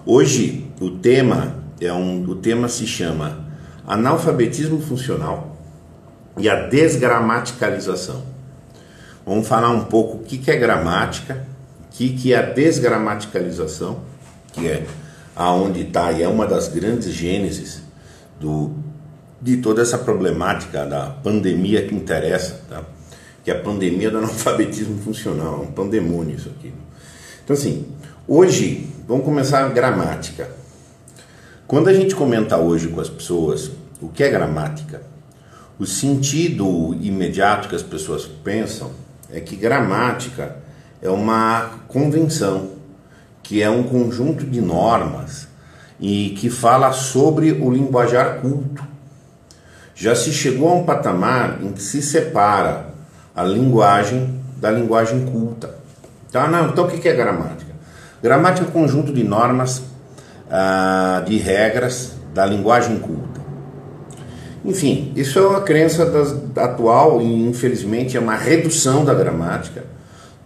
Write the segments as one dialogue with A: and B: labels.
A: Hoje o tema se chama analfabetismo funcional e a desgramaticalização. Vamos falar um pouco o que é gramática, o que é a desgramaticalização, que é aonde está e é uma das grandes gêneses de toda essa problemática da pandemia que interessa, tá? Que é a pandemia do analfabetismo funcional, é um pandemônio isso aqui. Então assim, hoje vamos começar a gramática. Quando a gente comenta hoje com as pessoas o que é gramática, o sentido imediato que as pessoas pensam é que gramática é uma convenção, que é um conjunto de normas e que fala sobre o linguajar culto. Já se chegou a um patamar em que se separa a linguagem da linguagem culta. Então o que é gramática? Gramática é um conjunto de normas, de regras da linguagem culta. Enfim, isso é uma crença atual e infelizmente é uma redução da gramática,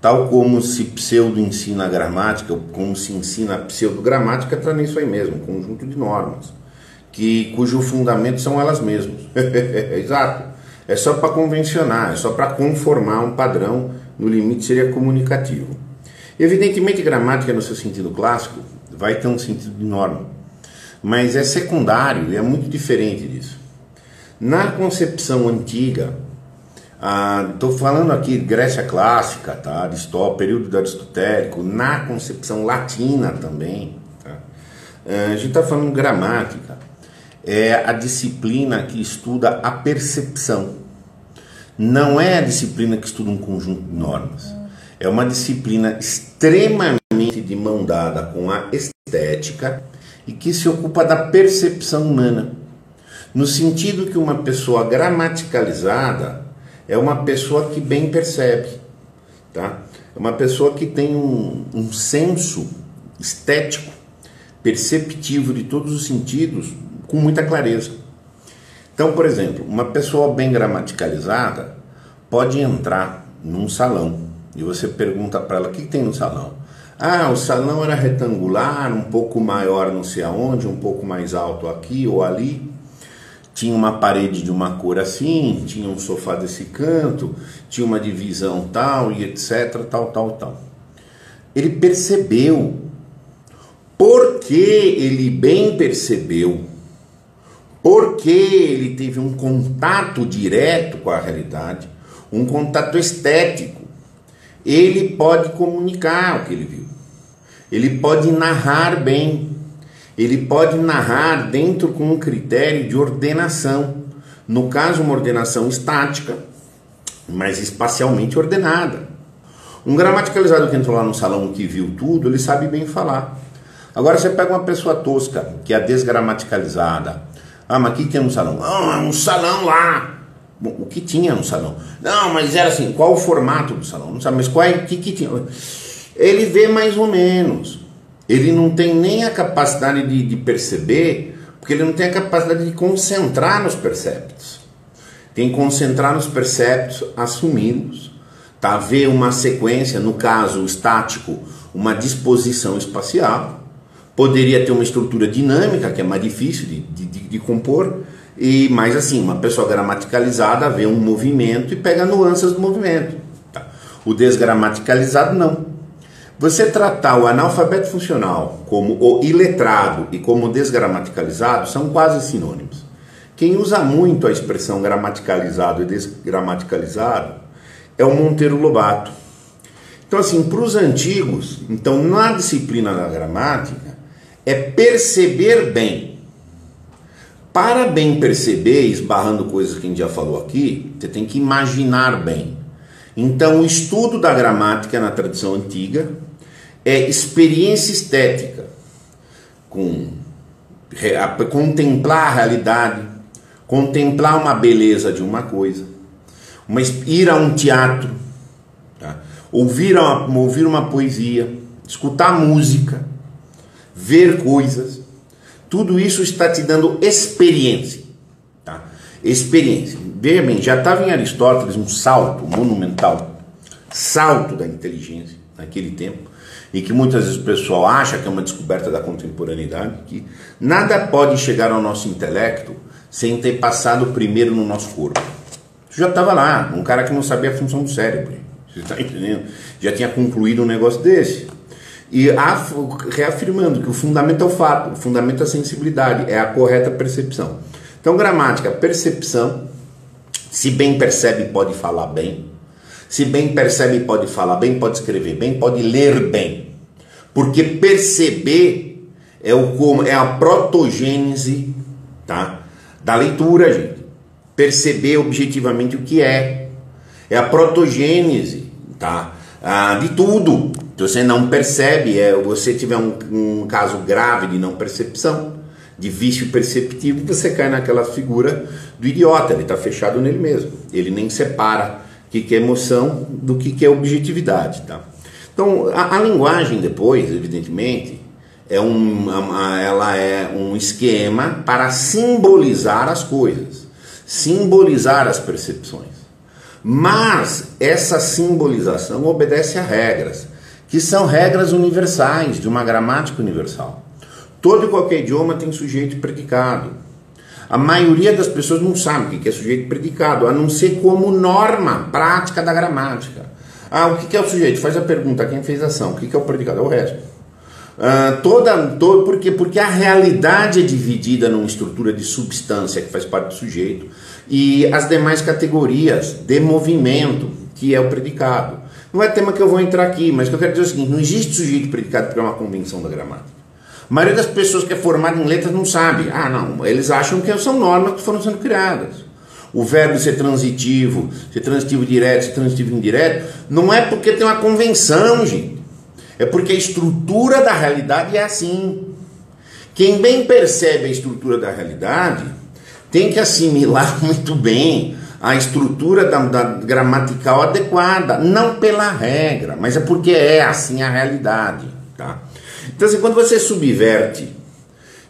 A: tal como se pseudo ensina a gramática, como se ensina a pseudogramática, está nisso aí mesmo, um conjunto de normas, cujo fundamento são elas mesmas. Exato. É só para convencionar, é só para conformar um padrão, no limite seria comunicativo. Evidentemente, gramática no seu sentido clássico vai ter um sentido de norma, mas é secundário e é muito diferente disso. Na concepção antiga, estou falando aqui de Grécia clássica, tá? Período do aristotélico, na concepção latina também, tá? A gente está falando de gramática, é a disciplina que estuda a percepção, não é a disciplina que estuda um conjunto de normas, é uma disciplina extremamente de mão dada com a estética e que se ocupa da percepção humana, no sentido que uma pessoa gramaticalizada é uma pessoa que bem percebe, tá? É uma pessoa que tem um senso estético, perceptivo de todos os sentidos, com muita clareza. Então, por exemplo, uma pessoa bem gramaticalizada pode entrar num salão e você pergunta para ela: o que tem no salão? O salão era retangular, um pouco maior não sei aonde, um pouco mais alto aqui ou ali, tinha uma parede de uma cor assim, tinha um sofá desse canto, tinha uma divisão tal e etc, tal. Ele percebeu. Porque ele bem percebeu, porque ele teve um contato direto com a realidade, um contato estético, ele pode comunicar o que ele viu, ele pode narrar bem, ele pode narrar dentro com um critério de ordenação, no caso uma ordenação estática, mas espacialmente ordenada. Um gramaticalizado que entrou lá no salão, que viu tudo, ele sabe bem falar. Agora você pega uma pessoa tosca, que é a desgramaticalizada. Mas o que tinha no salão? Um salão lá. Bom, o que tinha no salão? Não, mas era assim, qual o formato do salão? Não sabe, mas o que tinha? Ele vê mais ou menos. Ele não tem nem a capacidade de perceber, porque ele não tem a capacidade de concentrar nos perceptos. Tem que concentrar nos perceptos, assumi-los, tá? Ver uma sequência, no caso estático, uma disposição espacial. Poderia ter uma estrutura dinâmica, que é mais difícil de compor, mas assim, uma pessoa gramaticalizada vê um movimento e pega nuances do movimento. Tá? O desgramaticalizado não. Você tratar o analfabeto funcional como o iletrado e como desgramaticalizado são quase sinônimos. Quem usa muito a expressão gramaticalizado e desgramaticalizado é o Monteiro Lobato. Então assim, para os antigos, então na disciplina da gramática, é perceber bem. Para bem perceber, esbarrando coisas que a gente já falou aqui, você tem que imaginar bem. Então, o estudo da gramática na tradição antiga é experiência estética, contemplar a realidade, contemplar uma beleza de uma coisa, ir a um teatro, tá? ouvir uma poesia, escutar música, ver coisas, tudo isso está te dando experiência, tá? Experiência. Veja bem, já estava em Aristóteles um salto monumental, salto da inteligência, naquele tempo, e que muitas vezes o pessoal acha que é uma descoberta da contemporaneidade, que nada pode chegar ao nosso intelecto sem ter passado primeiro no nosso corpo. Isso já estava lá, um cara que não sabia a função do cérebro, você está entendendo? Já tinha concluído um negócio desse. E reafirmando que o fundamento é o fato, o fundamento é a sensibilidade, é a correta percepção. Então, gramática, percepção, se bem percebe, pode falar bem. Se bem percebe, pode falar bem, pode escrever bem, pode ler bem. Porque perceber é a protogênese, tá, da leitura, gente. Perceber objetivamente o que é. É a protogênese, tá, de tudo. Se você não percebe, você tiver um caso grave de não percepção, de vício perceptivo, você cai naquela figura do idiota, ele está fechado nele mesmo. Ele nem separa o que é emoção do que é objetividade. Tá? Então, a linguagem depois, evidentemente, ela é um esquema para simbolizar as coisas, simbolizar as percepções. Mas essa simbolização obedece a regras, que são regras universais, de uma gramática universal. Todo e qualquer idioma tem sujeito e predicado. A maioria das pessoas não sabe o que é sujeito e predicado, a não ser como norma prática da gramática. O que é o sujeito? Faz a pergunta, quem fez a ação? O que é o predicado? É o resto. Porque a realidade é dividida numa estrutura de substância que faz parte do sujeito e as demais categorias de movimento, que é o predicado. Não é tema que eu vou entrar aqui, mas o que eu quero dizer é o seguinte: não existe sujeito e predicado porque é uma convenção da gramática. A maioria das pessoas que é formada em letras não sabe. Não, eles acham que são normas que foram sendo criadas. O verbo ser transitivo direto, ser transitivo indireto, não é porque tem uma convenção, gente. É porque a estrutura da realidade é assim. Quem bem percebe a estrutura da realidade tem que assimilar muito bem a estrutura da gramatical adequada, não pela regra, mas é porque é assim a realidade, tá? Então, assim, quando você subverte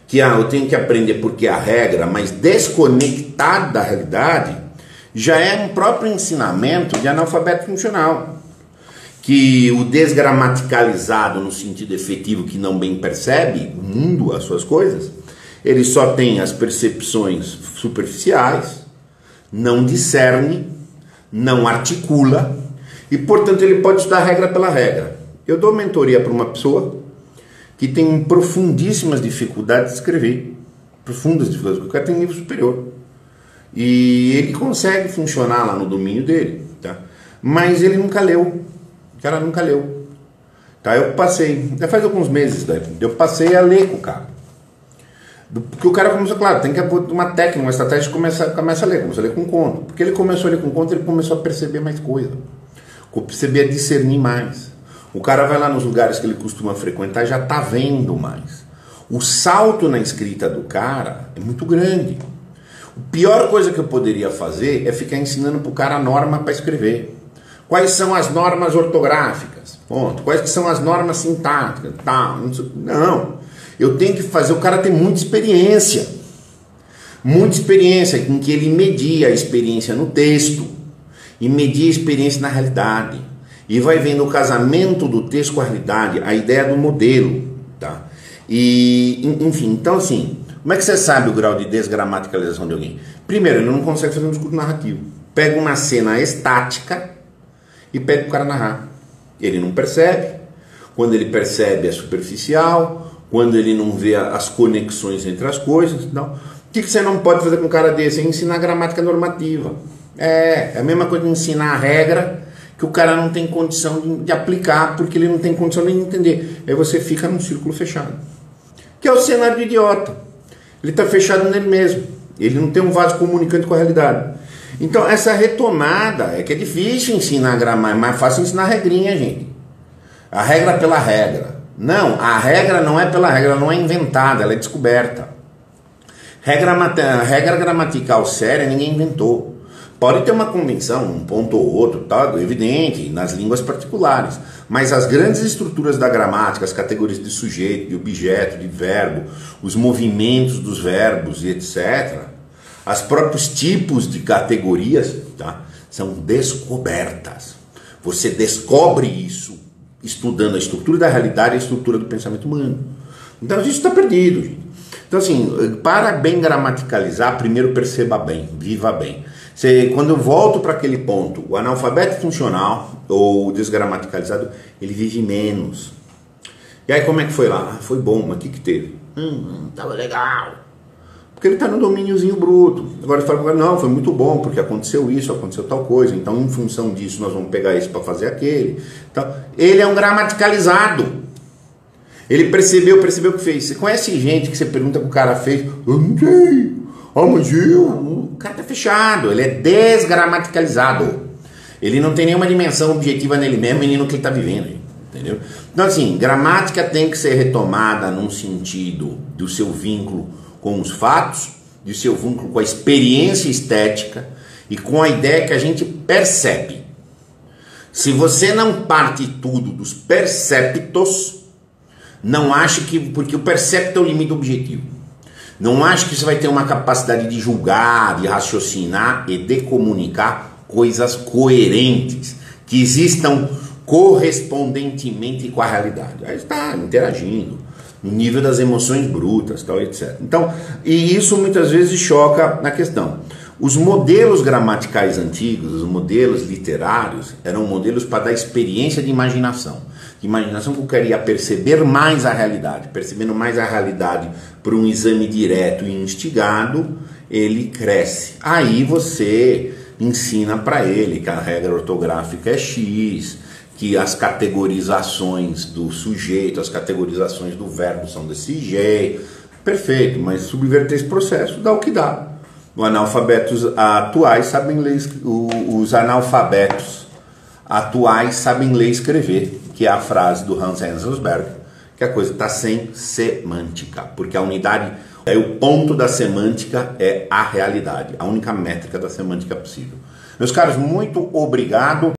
A: que eu tenho que aprender porque é a regra, mas desconectado da realidade, já é um próprio ensinamento de analfabeto funcional. Que o desgramaticalizado, no sentido efetivo, que não bem percebe o mundo, as suas coisas, ele só tem as percepções superficiais, não discerne, não articula, e portanto ele pode estudar regra pela regra. Eu dou mentoria para uma pessoa que tem profundíssimas dificuldades de escrever, profundas dificuldades, porque o cara tem nível superior, e ele consegue funcionar lá no domínio dele, tá? Mas ele nunca leu, o cara nunca leu, tá? Eu passei, já faz alguns meses, né? Eu passei a ler com o cara, porque o cara começou, claro, tem que ter uma técnica, uma estratégia, começa a ler com conto, porque ele começou a ler com conto, ele começou a perceber mais coisa, perceber a discernir mais. O cara vai lá nos lugares que ele costuma frequentar e já está vendo mais. O salto na escrita do cara é muito grande. A pior coisa que eu poderia fazer é ficar ensinando para o cara a norma para escrever. Quais são as normas ortográficas? Ponto. Quais são as normas sintáticas? Não. Eu tenho que fazer o cara ter muita experiência. Muita experiência em que ele media a experiência no texto e media a experiência na realidade. E vai vendo o casamento do texto com a realidade, a ideia do modelo, tá? E, enfim, então assim, como é que você sabe o grau de desgramaticalização de alguém? Primeiro, ele não consegue fazer um discurso narrativo. Pega uma cena estática e pede para o cara narrar. Ele não percebe. Quando ele percebe é superficial, quando ele não vê as conexões entre as coisas. Não. O que você não pode fazer com um cara desse? É ensinar gramática normativa. É a mesma coisa de ensinar a regra que o cara não tem condição de aplicar, porque ele não tem condição nem de entender. Aí você fica num círculo fechado. Que é o cenário do idiota. Ele está fechado nele mesmo. Ele não tem um vaso comunicante com a realidade. Então, essa retomada é que é difícil ensinar gramática, é mais fácil ensinar a regrinha, gente. A regra pela regra. Não, a regra não é pela regra, ela não é inventada, ela é descoberta. Regra gramatical séria ninguém inventou. Pode ter uma convenção, um ponto ou outro, tá? Evidente, nas línguas particulares. Mas as grandes estruturas da gramática, as categorias de sujeito, de objeto, de verbo, os movimentos dos verbos e etc., os próprios tipos de categorias, tá? São descobertas. Você descobre isso estudando a estrutura da realidade e a estrutura do pensamento humano. Então isso está perdido, gente. Então assim, para bem gramaticalizar, primeiro perceba bem, viva bem. Quando eu volto para aquele ponto, o analfabeto funcional ou desgramaticalizado, ele vive menos. E aí como é que foi lá? Foi bom, mas o que teve? Tava legal. Porque ele está no domíniozinho bruto. Agora ele fala, não, foi muito bom, porque aconteceu isso, aconteceu tal coisa, então em função disso nós vamos pegar esse para fazer aquele. Então, ele é um gramaticalizado. Ele percebeu o que fez. Você conhece gente que você pergunta que o cara fez? Eu não sei. Mas o cara tá fechado, ele é desgramaticalizado. Ele não tem nenhuma dimensão objetiva nele mesmo e nem no que ele está vivendo. Entendeu? Então assim, gramática tem que ser retomada num sentido do seu vínculo com os fatos, do seu vínculo com a experiência estética e com a ideia que a gente percebe. Se você não parte tudo dos perceptos, não ache que, porque o percepto é o limite objetivo. Não ache que você vai ter uma capacidade de julgar, de raciocinar e de comunicar coisas coerentes, que existam correspondentemente com a realidade. Aí está interagindo no nível das emoções brutas, tal, etc. Então, e isso muitas vezes choca na questão. Os modelos gramaticais antigos, os modelos literários, eram modelos para dar experiência de imaginação. De imaginação que eu queria perceber mais a realidade. Percebendo mais a realidade por um exame direto e instigado, ele cresce. Aí você ensina para ele que a regra ortográfica é X, que as categorizações do sujeito, as categorizações do verbo são desse jeito. Perfeito, mas subverter esse processo dá o que dá. Os analfabetos atuais sabem ler, os analfabetos atuais sabem ler e escrever, que é a frase do Hans Enzensberger, que a coisa está sem semântica, porque a unidade, o ponto da semântica é a realidade, a única métrica da semântica possível. Meus caros, muito obrigado.